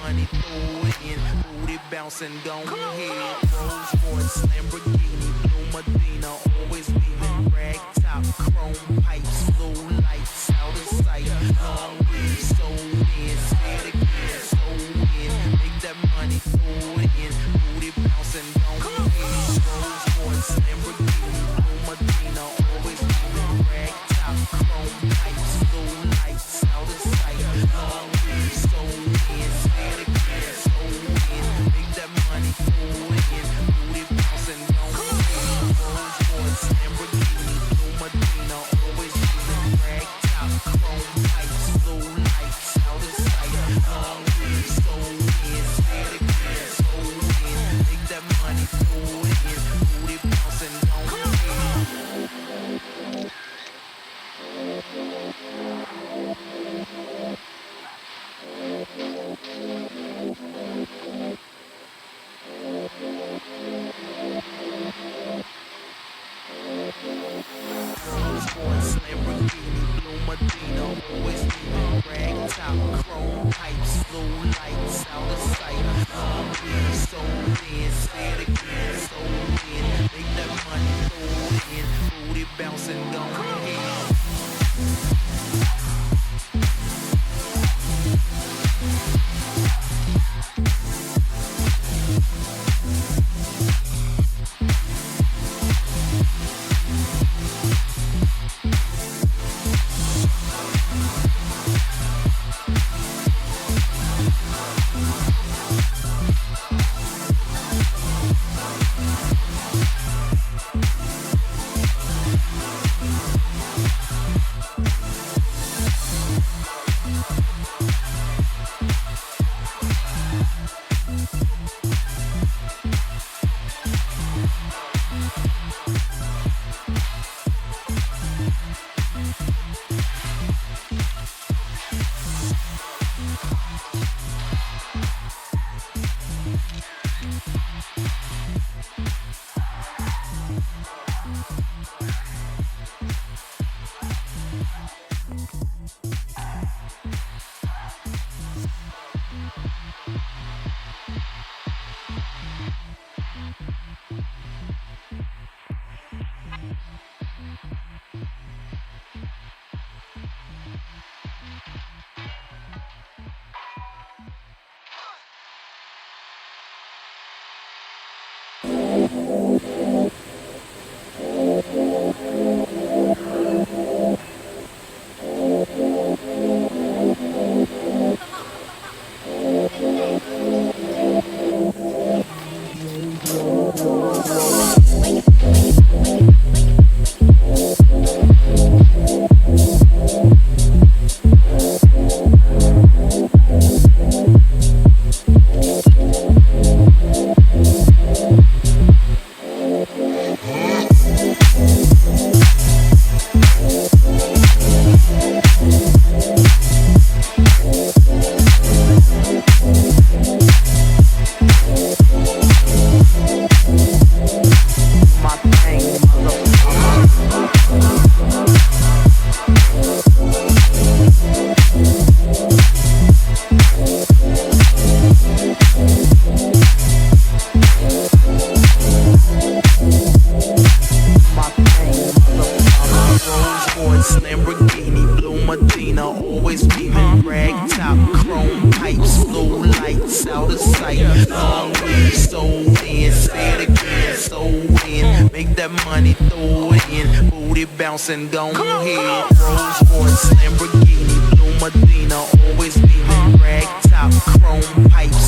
money, throw it in. Booty bouncing, don't hit. Rolls Royce, Lamborghini, Blue Medina, always beaming. Rag top, chrome pipes, blue lights, out of sight. Long weed, so in, say it again, so in. Make that money, throw it in. Booty bouncing, don't hit. Rolls Royce, Lamborghini, Blue Medina, always beaming. Rag top, chrome pipes, blue lights, out of sight. Long weed, so in, say it again, so in. Make that money, throw it in. Booty bouncing, don't hit. Rolls Royce, Lamborghini, Blue Medina, always beaming. Rag top, chrome pipes, blue lights, out of sight. Long weed, so in, say it again, so in. Make that money, throw it in. Booty bouncing, don't hit. Rolls Royce, Lamborghini, Blue Medina, always beaming. Rag top, chrome pipes, blue lights, out of sight. Long weed, so in, say it again, so in. Make that money, throw it in. Booty bouncing, don't hit. Lamborghini, Blue Medina, always beaming. Rag top, chrome pipes, blue lights, out of sight. Long weed, so in, say it again, so in. Make that money, throw it in. Booty bouncing, don't hit. Rolls Royce, Lamborghini, Blue Medina, always beaming. Rag top, chrome pipes,